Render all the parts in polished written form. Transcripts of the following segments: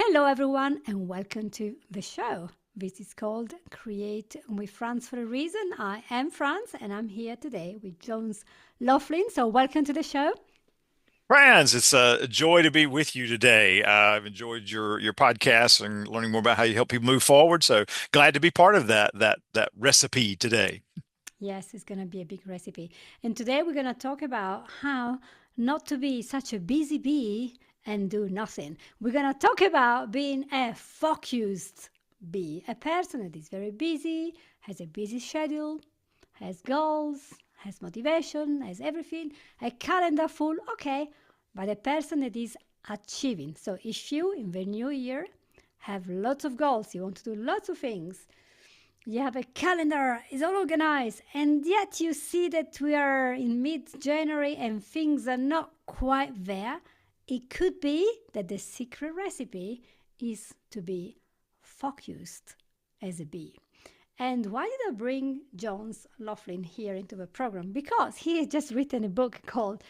Hello, everyone, and welcome to the show. This is called Create with Franz for a reason. I am Franz, and I'm here today with Jones Loflin. So, welcome to the show. Franz, it's a joy to be with you today. I've enjoyed your podcast and learning more about how you help people move forward. So glad to be part of that recipe today. Yes, it's going to be a big recipe. And today we're going to talk about how not to be such a busy bee and do nothing. We're going to talk about being a focused bee, a person that is very busy, has a busy schedule, has goals, has motivation, has everything, a calendar full, okay, but a person that is achieving. So if you in the new year have lots of goals, you want to do lots of things, you have a calendar, it's all organized, and yet you see that we are in mid-January and things are not quite there. It could be that the secret recipe is to be focused as a bee. And why did I bring Jones Loflin here into the program? Because he has just written a book called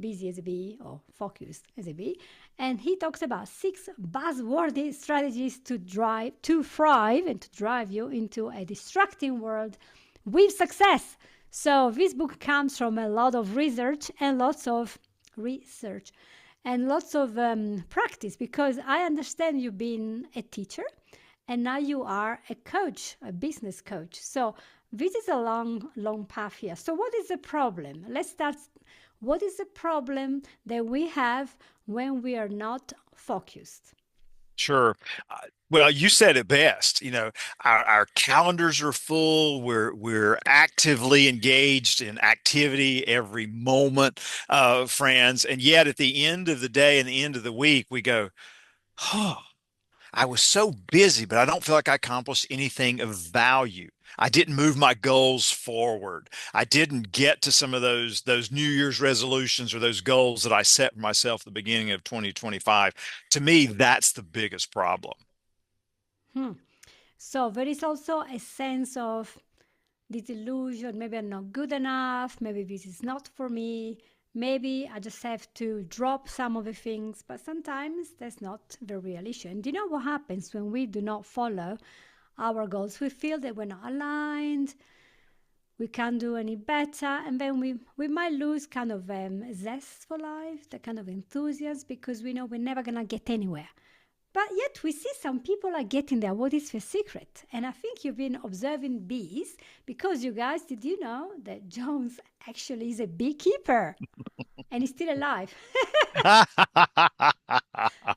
Busy as a Bee or Focused as a Bee. And he talks about 6 buzzworthy strategies to thrive and to drive you into a distracting world with success. So this book comes from a lot of research and lots of practice, because I understand you've been a teacher and now you are a coach, a business coach. So this is a long path here. So what is the problem? Let's start. What is the problem that we have when we are not focused? Sure. Uh, well, you said it best. Our calendars are full. We're actively engaged in activity every moment, friends. And yet at the end of the day and the end of the week, we go, oh, I was so busy, but I don't feel like I accomplished anything of value. I didn't move my goals forward. I didn't get to some of those New Year's resolutions or those goals that I set for myself at the beginning of 2025. To me, that's the biggest problem. Hmm. So there is also a sense of disillusion. Maybe I'm not good enough. Maybe this is not for me. Maybe I just have to drop some of the things. But sometimes that's not the real issue. And do you know what happens when we do not follow our goals? We feel that we're not aligned, we can't do any better, and then we might lose kind of zest for life, the kind of enthusiasm, because we know we're never gonna get anywhere. But yet we see some people are getting there. What is the secret? And I think you've been observing bees, because you guys, did you know that Jones actually is a beekeeper and he's still alive?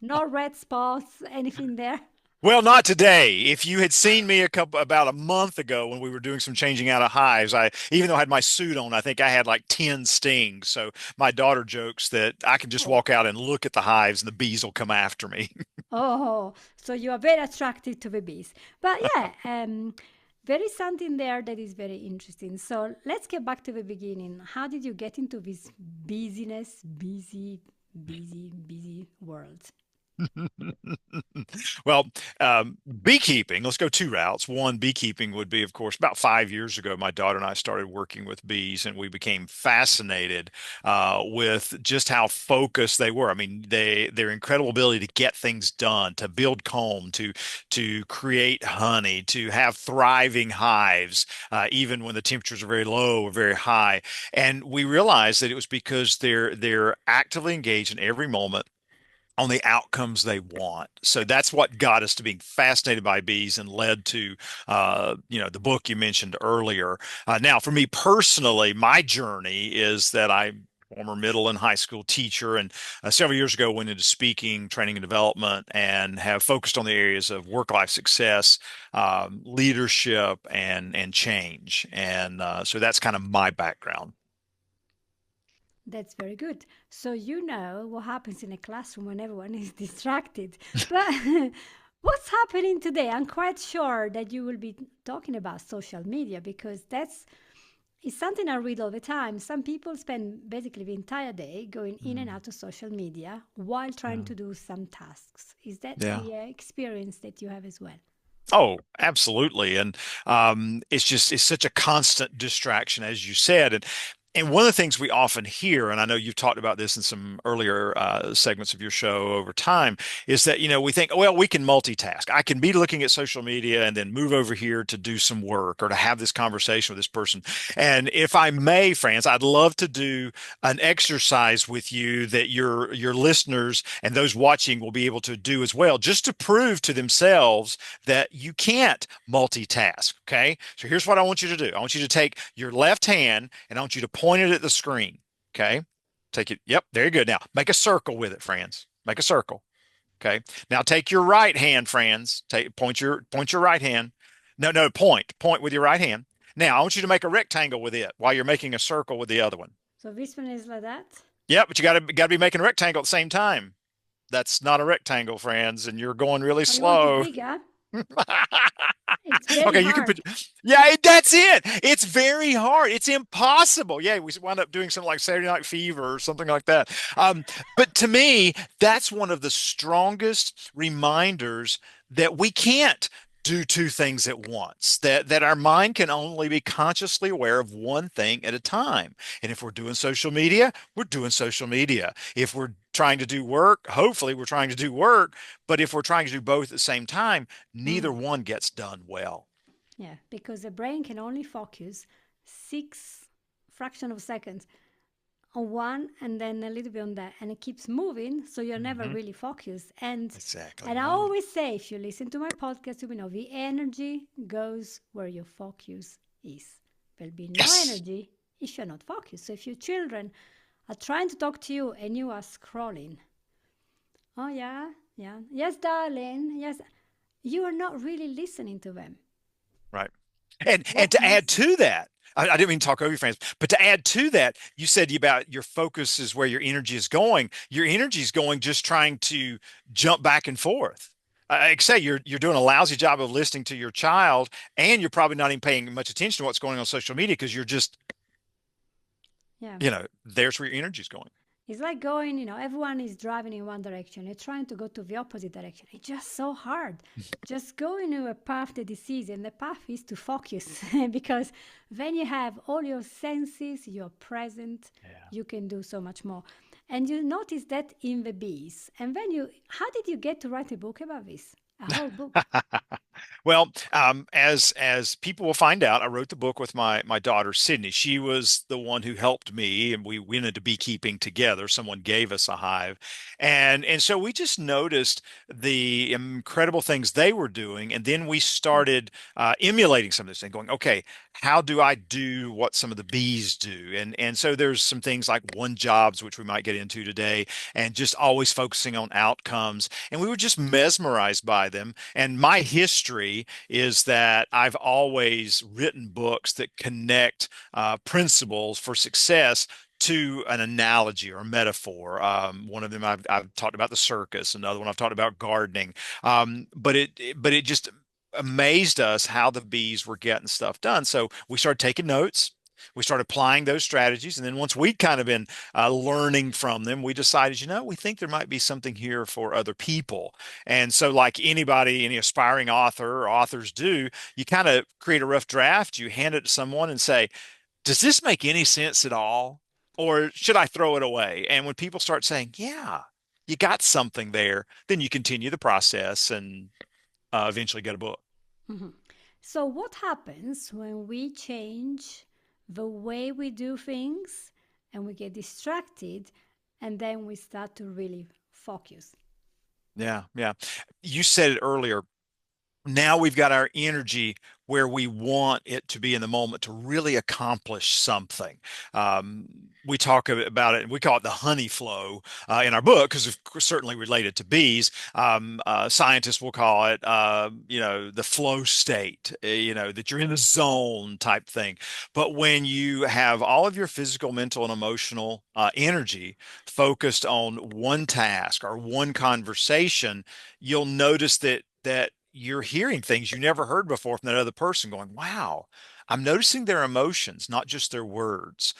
No red spots, anything there. Well, not today. If you had seen me about a month ago when we were doing some changing out of hives, even though I had my suit on, I think I had like 10 stings. So my daughter jokes that I can just Oh, walk out and look at the hives and the bees will come after me. oh, so you are very attracted to the bees. But yeah, there is something there that is very interesting. So let's get back to the beginning. How did you get into this busy world? Well, beekeeping, let's go two routes. One, beekeeping would be, of course, about 5 years ago, my daughter and I started working with bees, and we became fascinated with just how focused they were. I mean, their incredible ability to get things done, to build comb, to create honey, to have thriving hives, even when the temperatures are very low or very high. And we realized that it was because they're actively engaged in every moment on the outcomes they want. So that's what got us to being fascinated by bees and led to, the book you mentioned earlier. Now, for me personally, my journey is that I'm former middle and high school teacher, and several years ago went into speaking, training, and development, and have focused on the areas of work-life success, leadership, and change. And so that's kind of my background. That's very good. So you know what happens in a classroom when everyone is distracted. But what's happening today? I'm quite sure that you will be talking about social media, because that's it's something I read all the time. Some people spend basically the entire day going in and Mm, out of social media while trying yeah. to do some tasks. Is that Yeah. the experience that you have as well? Oh, absolutely. And it's such a constant distraction, as you said. And one of the things we often hear, and I know you've talked about this in some earlier segments of your show over time, is that, we think, well, we can multitask. I can be looking at social media and then move over here to do some work or to have this conversation with this person. And if I may, Franz, I'd love to do an exercise with you that your listeners and those watching will be able to do as well, just to prove to themselves that you can't multitask. Okay. So here's what I want you to do. I want you to take your left hand and I want you to point it at the screen. Okay. Take it. Yep. There you go. Now make a circle with it, Franz. Make a circle. Okay. Now take your right hand, Franz. Point your right hand. No, no, point with your right hand. Now I want you to make a rectangle with it while you're making a circle with the other one. So this one is like that. Yep, but you got to be making a rectangle at the same time. That's not a rectangle, Franz, and you're going really Oh, you want it slow. bigger? It's very Okay, you can hard. put, yeah, that's it. It's very hard. It's impossible. Yeah, we wound up doing something like Saturday Night Fever or something like that. But to me, that's one of the strongest reminders that we can't do two things at once, that our mind can only be consciously aware of one thing at a time. And if we're doing social media, we're doing social media. If we're trying to do work, hopefully we're trying to do work. But if we're trying to do both at the same time, neither Mm. one gets done well. Yeah, because the brain can only focus six fraction of seconds on one and then a little bit on that, and it keeps moving, so you're never Hmm. really focused. And Exactly and I right. always say, if you listen to my podcast, you will know the energy goes where your focus is. There'll be no Yes. energy if you're not focused. So if your children are trying to talk to you and you are scrolling, oh yeah, yeah, yes, darling, yes, you are not really listening to them. Right. And What to add needs? to that, I didn't mean to talk over you, Francis, but to add to that, you said about your focus is where your energy is going. Your energy is going just trying to jump back and forth. Like I say, you're doing a lousy job of listening to your child, and you're probably not even paying much attention to what's going on social media because you're just, Yeah. there's where your energy is going. It's like going, everyone is driving in one direction. You're trying to go to the opposite direction. It's just so hard. Just go into a path that is easy, and the path is to focus because then you have all your senses, you're present, Yeah. you can do so much more. And you notice that in the bees. And then how did you get to write a book about this? A whole book. Well, as people will find out, I wrote the book with my daughter Sidney. She was the one who helped me, and we went into beekeeping together. Someone gave us a hive, and so we just noticed the incredible things they were doing, and then we Mm. started emulating some of this and going, okay, how do I do what some of the bees do? And so there's some things like one jobs, which we might get into today, and just always focusing on outcomes. And we were just mesmerized by them. And my history is that I've always written books that connect principles for success to an analogy or a metaphor. One of them I've talked about the circus, another one I've talked about gardening. But it just amazed us how the bees were getting stuff done. So we started taking notes. We started applying those strategies. And then once we'd kind of been learning from them, we decided, we think there might be something here for other people. And so, like anybody, any aspiring author or authors do, you kind of create a rough draft, you hand it to someone and say, does this make any sense at all? Or should I throw it away? And when people start saying, yeah, you got something there, then you continue the process and eventually get a book. Mhm. So, what happens when we change the way we do things and we get distracted and then we start to really focus? Yeah, yeah. You said it earlier. Now we've got our energy where we want it to be in the moment to really accomplish something. Um, we talk about it, and we call it the honey flow in our book because it's certainly related to bees. Scientists will call it, the flow state, that you're in the zone type thing. But when you have all of your physical, mental, and emotional energy focused on one task or one conversation, you'll notice that you're hearing things you never heard before from that other person going, wow, I'm noticing their emotions, not just their words.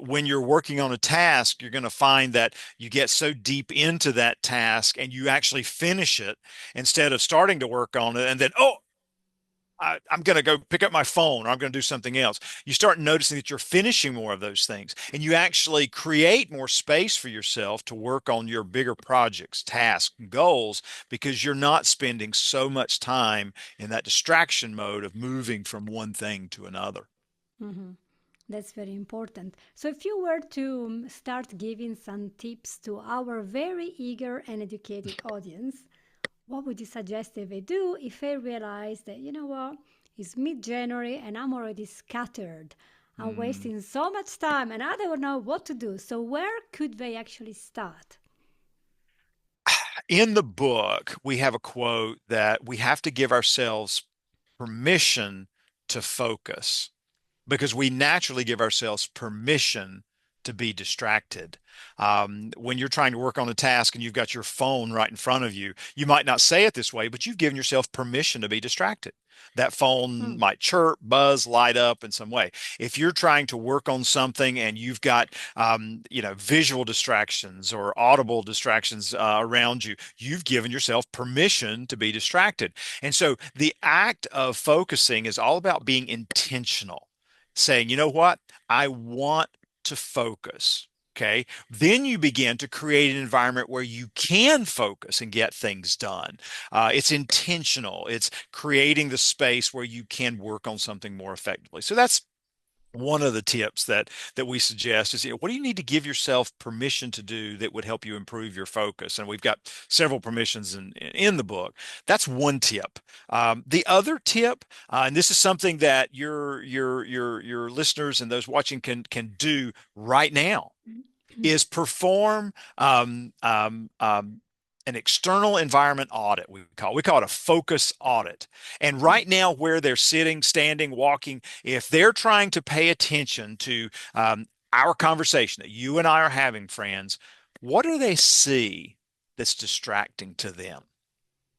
When you're working on a task, you're going to find that you get so deep into that task and you actually finish it instead of starting to work on it and then, oh, I'm going to go pick up my phone or I'm going to do something else. You start noticing that you're finishing more of those things and you actually create more space for yourself to work on your bigger projects, tasks, goals, because you're not spending so much time in that distraction mode of moving from one thing to another. Mhm. That's very important. So, if you were to start giving some tips to our very eager and educated audience, what would you suggest that they do if they realize that, you know what, it's mid January and I'm already scattered? I'm Mm. wasting so much time and I don't know what to do. So, where could they actually start? In the book, we have a quote that we have to give ourselves permission to focus, because we naturally give ourselves permission to be distracted. When you're trying to work on a task and you've got your phone right in front of you, you might not say it this way, but you've given yourself permission to be distracted. That phone Hmm. might chirp, buzz, light up in some way. If you're trying to work on something and you've got, visual distractions or audible distractions around you, you've given yourself permission to be distracted. And so the act of focusing is all about being intentional, saying, you know what? I want to focus. Okay. Then you begin to create an environment where you can focus and get things done. It's intentional. It's creating the space where you can work on something more effectively. So that's one of the tips that we suggest is, what do you need to give yourself permission to do that would help you improve your focus? And we've got several permissions in the book. That's one tip. The other tip, and this is something that your listeners and those watching can do right now, is perform an external environment audit. We call it a focus audit. And right now, where they're sitting, standing, walking, if they're trying to pay attention to our conversation that you and I are having, friends, what do they see that's distracting to them?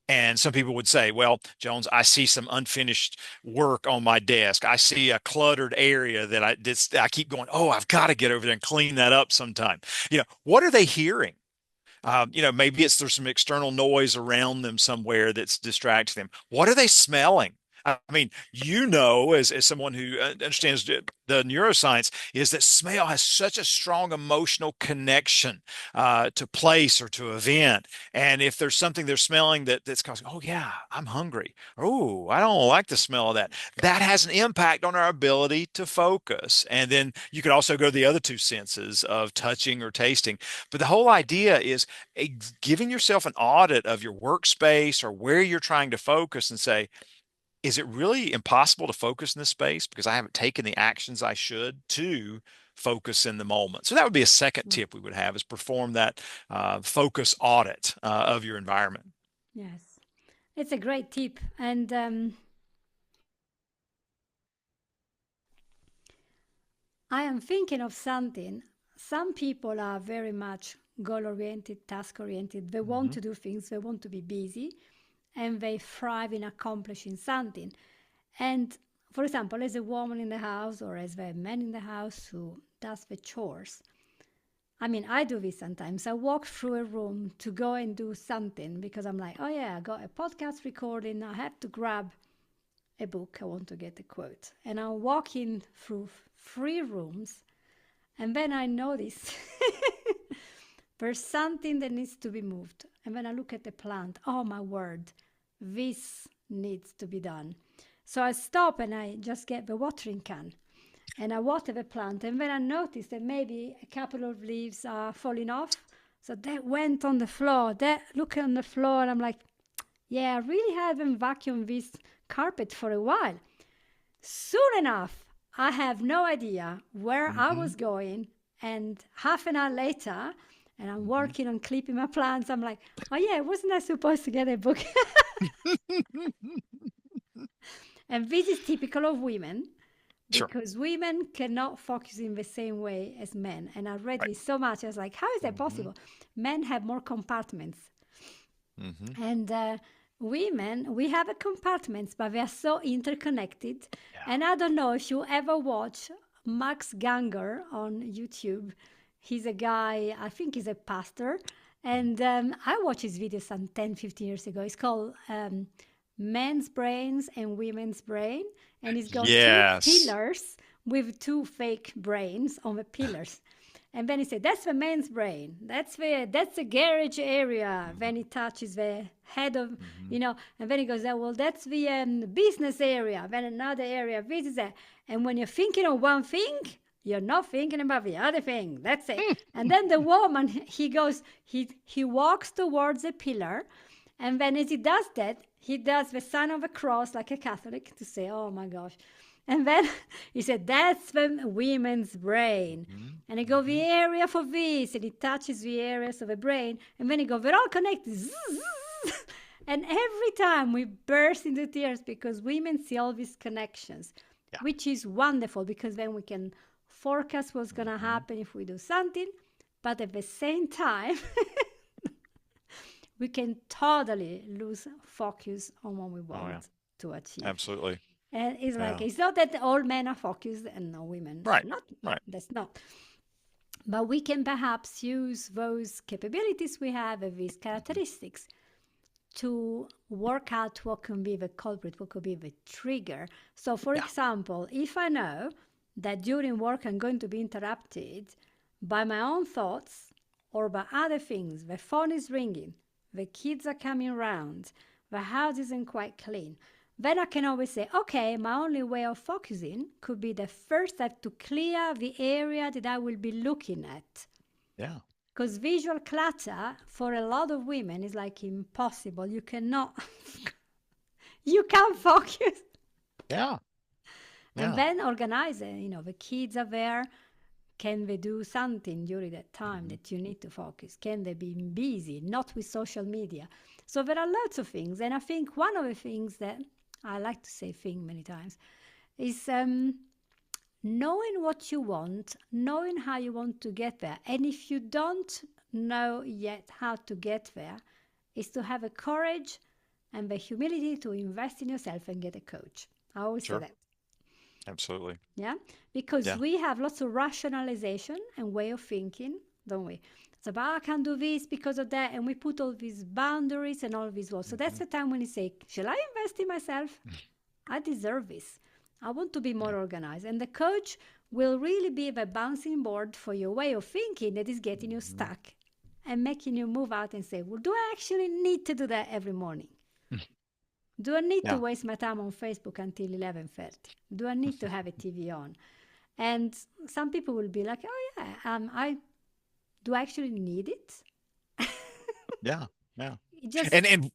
And some people would say, well, Jones, I see some unfinished work on my desk. I see a cluttered area that I keep going, oh, I've got to get over there and clean that up sometime. What are they hearing? Maybe there's some external noise around them somewhere that's distracting them. What are they smelling? I mean, as someone who understands the neuroscience, is that smell has such a strong emotional connection to place or to event. And if there's something they're smelling that's causing, oh yeah, I'm hungry. Oh, I don't like the smell of that. That has an impact on our ability to focus. And then you could also go to the other two senses of touching or tasting. But the whole idea is giving yourself an audit of your workspace or where you're trying to focus and say, is it really impossible to focus in this space because I haven't taken the actions I should to focus in the moment? So that would be a second tip we would have, is perform that focus audit of your environment. Yes, it's a great tip. And I am thinking of something. Some people are very much goal oriented, task oriented. They want Hmm. to do things, they want to be busy, and they thrive in accomplishing something. And for example, as a woman in the house or as a man in the house who does the chores, I mean, I do this sometimes. I walk through a room to go and do something because I'm like, oh yeah, I got a podcast recording. I have to grab a book. I want to get a quote. And I'm walking through three rooms. And then I notice there's something that needs to be moved. And when I look at the plant, oh my word, this needs to be done. So I stop and I just get the watering can and I water the plant. And then I notice that maybe a couple of leaves are falling off. So that went on the floor. That look on the floor, and I'm like, yeah, I really haven't vacuumed this carpet for a while. Soon enough, I have no idea where I Hmm. was going. And half an hour later, and I'm working on clipping my plants, I'm like, oh yeah, wasn't I supposed to get a book? Hmm. And this is typical of women Sure. because women cannot focus in the same way as men. And I read Right. this so much, I was like, how is that Hmm. possible? Men have more compartments. Hmm. And women, we have a compartments, but they are so interconnected. Yeah. And I don't know if you ever watch Max Ganger on YouTube. He's a guy, I think he's a pastor. And I watched his video some 10, 15 years ago. It's called men's brains and women's brain, and it's got two Yes. pillars with two fake brains on the pillars. And then he said, "That's the man's brain. That's the garage area." Then he touches the head of, Hmm. you know, and then he goes, "Oh, well, that's the business area." Then another area, this is that. And when you're thinking of one thing, you're not thinking about the other thing. That's it. And then the woman, he goes, he walks towards a pillar, and then as he does that, he does the sign of a cross like a Catholic to say, "Oh my gosh." And then he said, "That's the women's brain." Hmm. And he go, "The Hmm. area for this," and he touches the areas of the brain. And then he go, "They're all connected." And every time we burst into tears because women see all these connections, Yeah. which is wonderful because then we can forecast what's going to Hmm. happen if we do something. But at the same time, we can totally lose focus on what we Oh yeah. want to achieve. Absolutely. And it's like, Yeah. it's not that all men are focused and no women are Right. not. Right. That's not. But we can perhaps use those capabilities we have and these Hmm. characteristics to work out what can be the culprit, what could be the trigger. So, for Yeah. example, if I know that during work I'm going to be interrupted by my own thoughts or by other things, the phone is ringing, the kids are coming around, the house isn't quite clean, then I can always say, okay, my only way of focusing could be the first step to clear the area that I will be looking at. Yeah. Because visual clutter for a lot of women is like impossible. You cannot, you can't focus. Yeah. And Yeah. then organize it. You know, the kids are there. Can they do something during that time Hmm. that you need to focus? Can they be busy, not with social media? So there are lots of things. And I think one of the things that I like to say thing many times is knowing what you want, knowing how you want to get there. And if you don't know yet how to get there, is to have a courage and the humility to invest in yourself and get a coach. I always say Sure. that. Absolutely. Yeah, because Yeah. we have lots of rationalization and way of thinking, don't we? It's about I can't do this because of that, and we put all these boundaries and all these walls. So that's Hmm. the time when you say, "Shall I invest in myself? I deserve this. I want to be more Yeah. organized." And the coach will really be the bouncing board for your way of thinking that is getting you Hmm. stuck and making you move out and say, "Well, do I actually need to do that every morning? Do I need to Yeah. waste my time on Facebook until 11:30? Do I need to have a TV on?" And some people will be like, "Oh yeah, I do actually need it." Yeah. Yeah. It just And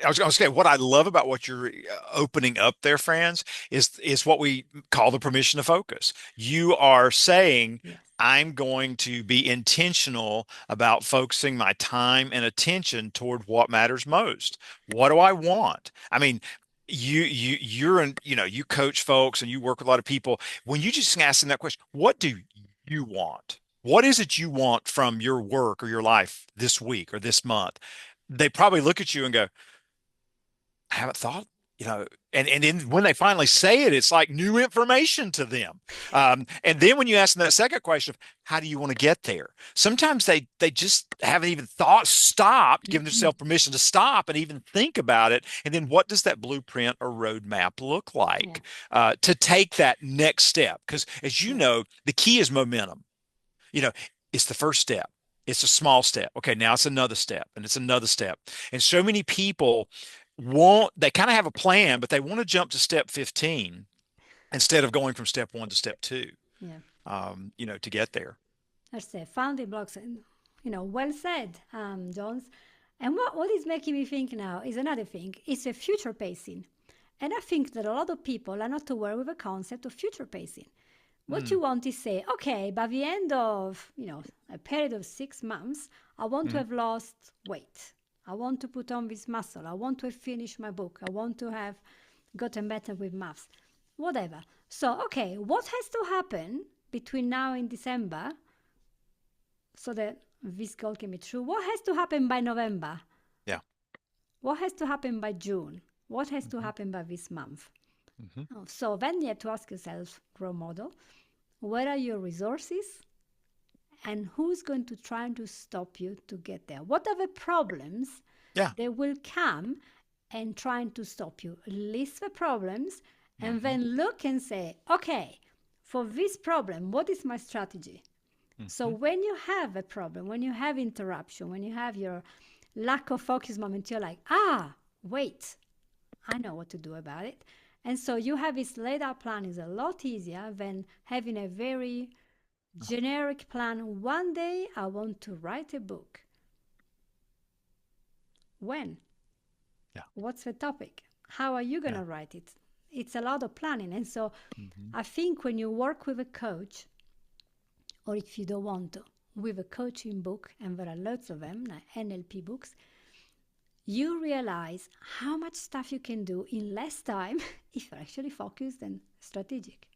I was going to say what I love about what you're opening up there, Franz, is what we call the permission to focus. You are saying, yes, I'm going to be intentional about focusing my time and attention toward what matters most. What do I want? I mean, you're in, you coach folks and you work with a lot of people. When you just ask them that question, what do you want? What is it you want from your work or your life this week or this month? They probably look at you and go, I haven't thought, and then when they finally say it, it's like new information to them. And then when you ask them that second question of how do you want to get there, sometimes they just haven't even stopped, giving themselves permission to stop and even think about it. And then what does that blueprint or roadmap look yeah, like to take that next step? Because as you yeah, know, the key is momentum. You know, it's the first step. It's a small step. Okay, now it's another step and it's another step. And so many people they kind of have a plan, but they want to jump to step 15 instead of going from step one to step two, yeah. to get there. That's the founding blocks. And, well said, Jones. And what is making me think now is another thing. It's a future pacing. And I think that a lot of people are not aware with the concept of future pacing. What Mm. you want is say, okay, by the end of, a period of 6 months, I want to Mhm. have lost weight. I want to put on this muscle. I want to have finished my book. I want to have gotten better with maths. Whatever. So, okay, what has to happen between now and December so that this goal can be true? What has to happen by November? Yeah. What has to happen by June? What has to Hmm. happen by this month? Hmm. So then you have to ask yourself, grow model, what are your resources and who's going to try to stop you to get there? What are the problems Yeah. that will come and trying to stop you. List the problems and Hmm. then look and say, okay, for this problem, what is my strategy? So Hmm. when you have a problem, when you have interruption, when you have your lack of focus moment, you're like, wait, I know what to do about it. And so you have this laid out plan is a lot easier than having a very generic plan. One day I want to write a book. When? Yeah. What's the topic? How are you going Yeah. to write it? It's a lot of planning. And so Hmm. I think when you work with a coach, or if you don't want to, with a coaching book, and there are lots of them, like NLP books, you realize how much stuff you can do in less time if you're actually focused and strategic.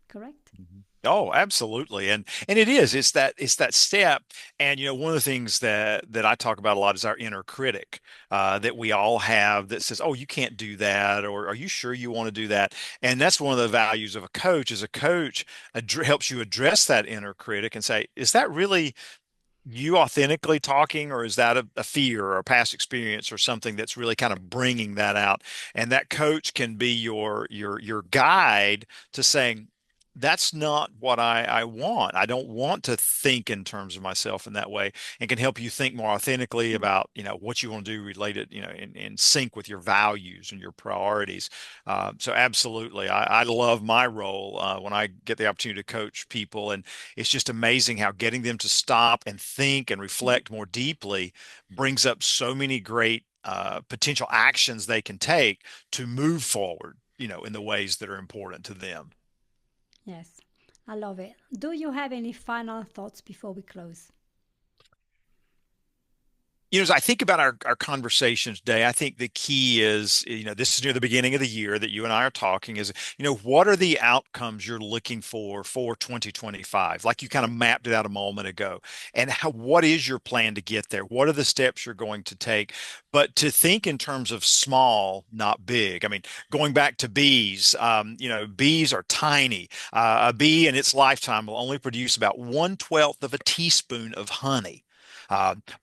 Correct? Mhm. Oh, absolutely. And it is. It's that step. And one of the things that I talk about a lot is our inner critic that we all have that says, "Oh, you can't do that," or "Are you sure you want to do that?" And that's one of the values of a coach. Is a coach helps you address that inner critic and say, "Is that really you authentically talking, or is that a fear or a past experience or something that's really kind of bringing that out?" And that coach can be your guide to saying, that's not what I want. I don't want to think in terms of myself in that way, and can help you think more authentically Mm. about what you want to do related, in sync with your values and your priorities. So absolutely, I love my role when I get the opportunity to coach people, and it's just amazing how getting them to stop and think and Mhm. reflect more deeply brings up so many great potential actions they can take to move forward, in the ways that are important to them. Yes, I love it. Do you have any final thoughts before we close? As I think about our conversations today, I think the key is, this is near the beginning of the year that you and I are talking is, what are the outcomes you're looking for 2025? Like you kind of mapped it out a moment ago. And what is your plan to get there? What are the steps you're going to take? But to think in terms of small, not big. I mean, going back to bees, bees are tiny. A bee in its lifetime will only produce about 1/12 of a teaspoon of honey.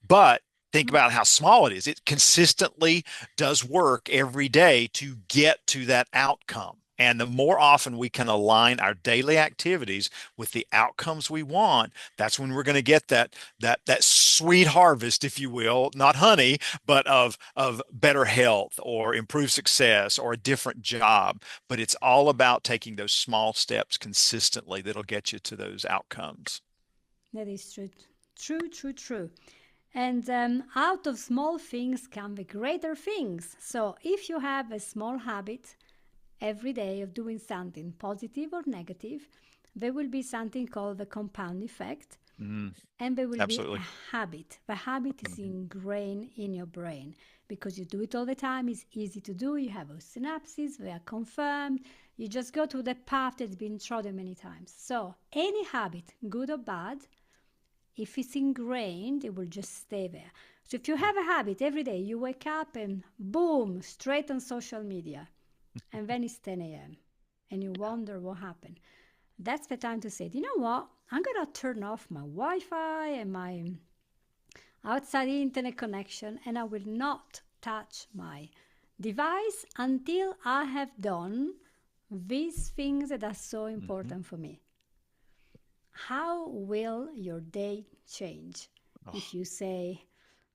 But think Mm. about how small it is. It consistently does work every day to get to that outcome. And the more often we can align our daily activities with the outcomes we want, that's when we're going to get that sweet harvest, if you will, not honey, but of better health or improved success or a different job. But it's all about taking those small steps consistently that'll get you to those outcomes. That is true. True, true, true. And out of small things come the greater things. So if you have a small habit every day of doing something positive or negative, there will be something called the compound effect, Mm, and there will be a absolutely. habit. The habit is Mhm. ingrained in your brain because you do it all the time. It's easy to do. You have those synapses, they are confirmed. You just go to the path that's been trodden many times. So, any habit, good or bad, if it's ingrained, it will just stay there. So, if you have a habit every day, you wake up and boom, straight on social media, and then it's 10 a.m. and you wonder what happened. That's the time to say, you know what? I'm gonna turn off my Wi Fi and my outside internet connection, and I will not touch my device until I have done these things that are so Mhm. important for me. How will your day change Oh, if you say,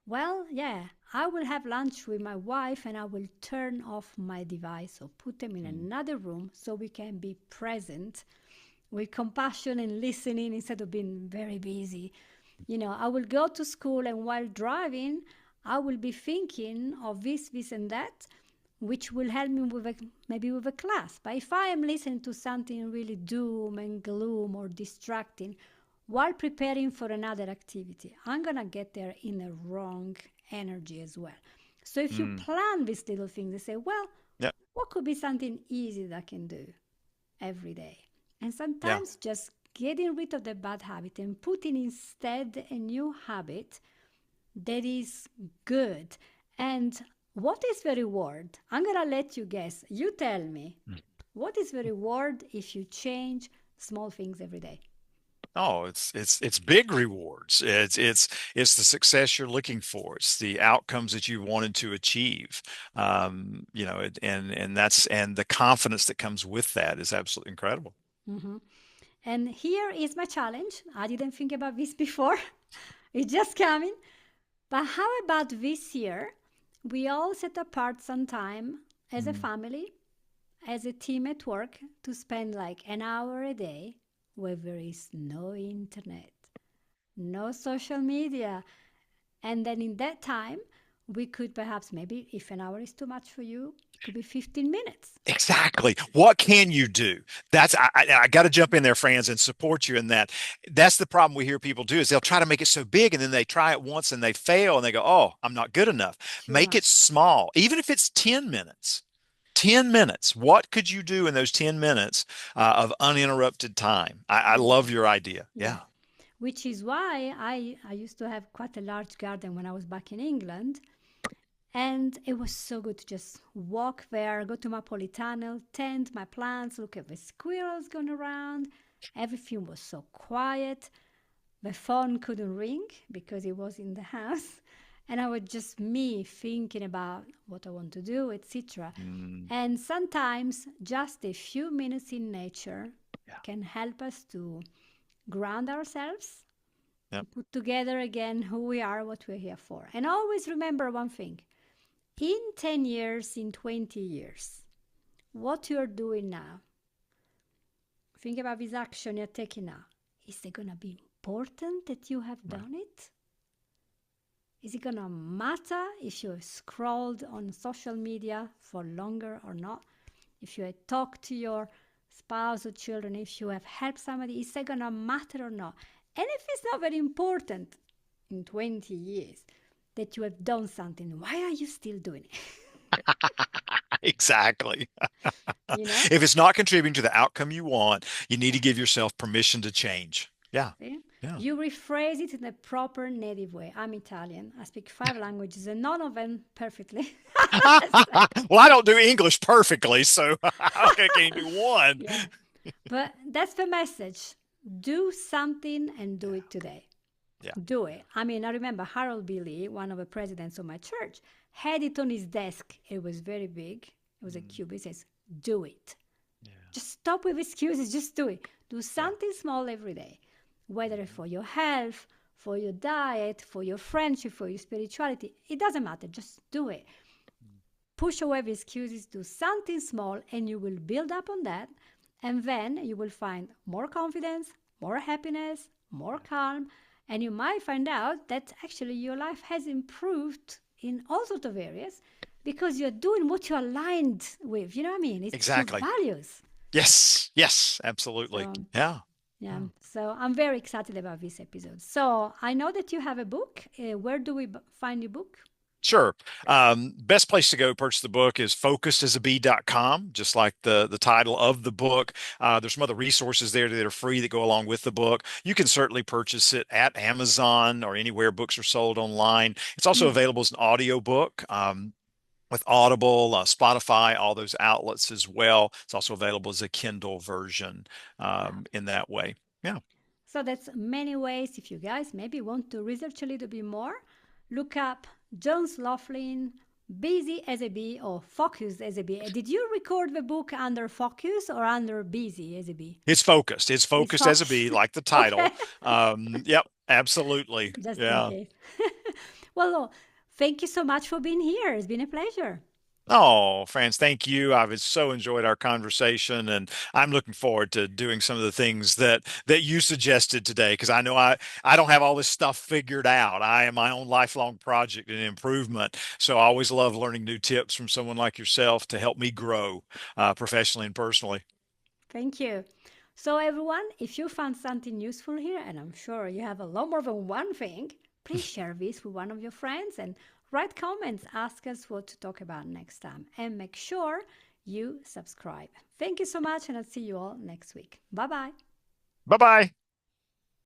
well, yeah, I will have lunch with my wife and I will turn off my device or put them in mm, another room so we can be present with compassion and listening instead of being very busy. I will go to school and while driving, I will be thinking of this, and that, which will help me maybe with a class. But if I am listening to something really doom and gloom or distracting while preparing for another activity, I'm gonna get there in a wrong energy as well. So if you mm. plan these little things and say, well, Yeah, what could be something easy that I can do every day? And yeah, sometimes just getting rid of the bad habit and putting instead a new habit that is good. And what is the reward? I'm going to let you guess. You tell me. mm. What is the reward if you change small things every day? Oh, it's big rewards. It's the success you're looking for. It's the outcomes that you wanted to achieve. And the confidence that comes with that is absolutely incredible. Mhm. And here is my challenge. I didn't think about this before. It's just coming. But how about this year? We all set apart some time as a Mm. family, as a team at work, to spend like an hour a day where there is no internet, no social media. And then in that time, we could perhaps, maybe if an hour is too much for you, it could be 15 minutes. Exactly. What can you do? I got to jump in there, Franz, and support you in that. That's the problem we hear people do is they'll try to make it so big and then they try it once and they fail and they go, "Oh, I'm not good enough." Too Make it much. small, even if it's 10 minutes. 10 minutes. What could you do in those 10 minutes of uninterrupted time? I Yeah. love your idea. Yeah. Yeah. Which is why I used to have quite a large garden when I was back in England. And it was so good to just walk there, go to my polytunnel, tend my plants, look at the squirrels going around. Everything was so quiet. The phone couldn't ring because it was in the house. And I was just me thinking about what I want to do, etc. Mm, And sometimes just a few minutes in nature yeah. can help us to ground ourselves, Yep. put together again who we are, what we're here for. And always remember one thing: in 10 years, in 20 years, what you're doing now, think about this action you're taking now. Is it going to be important that you have Right. done it? Is it going to matter if you scrolled on social media for longer or not? If you had talked to your spouse or children, if you have helped somebody, is it going to matter or not? And if it's not very important in 20 years that you have done something, why are you still doing it? Exactly. You know? If it's not contributing to the outcome you want, you need to Yeah. give yourself permission to change. Yeah. See? Yeah. You rephrase it in a proper native way. I'm Italian. I speak 5 languages and none of them perfectly. Well, I don't do English perfectly, so I can do one. Yeah. But that's the message. Do something and do Yeah. it today. Yeah. Do it. I mean, I remember Harold Billy, one of the presidents of my church, had it on his desk. It was very big. It was a Mm, cube. He says, do it. yeah. Just stop with excuses. Just do it. Do Yeah. something small every day, whether Mhm. for your health, for your diet, for your friendship, for your spirituality. It doesn't matter. Just do it. Push away the excuses. Do something small, and you will build up on that. And then you will find more confidence, more happiness, more calm. And you might find out that actually your life has improved in all sorts of areas because you're doing what you're aligned with. You know what I mean? It's your Exactly. values. Yes. Yes. Absolutely. So Yeah. yeah, Yeah. so I'm very excited about this episode. So I know that you have a book. Where do we find your book? Sure. Best place to go purchase the book is focusedasab.com, just like the title of the book. There's some other resources there that are free that go along with the book. You can certainly purchase it at Amazon or anywhere books are sold online. It's also Mm. available as an audio book. With Audible, Spotify, all those outlets as well. It's also available as a Kindle version Wow. in that way. Yeah. So that's many ways. If you guys maybe want to research a little bit more, look up Jones Loflin, Busy as a Bee or Focused as a Bee. Did you record the book under Focus or under Busy as a Bee? It's focused. It's It's focused as a Focus. bee, like the Okay. title. Yep, absolutely. Just in Yeah. case. Well, thank you so much for being here. It's been a pleasure. Oh, Franz, thank you. I've so enjoyed our conversation, and I'm looking forward to doing some of the things that you suggested today, because I know I don't have all this stuff figured out. I am my own lifelong project and improvement. So I always love learning new tips from someone like yourself to help me grow professionally and personally. Thank you. So, everyone, if you found something useful here, and I'm sure you have a lot more than one thing, please share this with one of your friends and write comments. Ask us what to talk about next time. And make sure you subscribe. Thank you so much, and I'll see you all next week. Bye bye. Bye bye.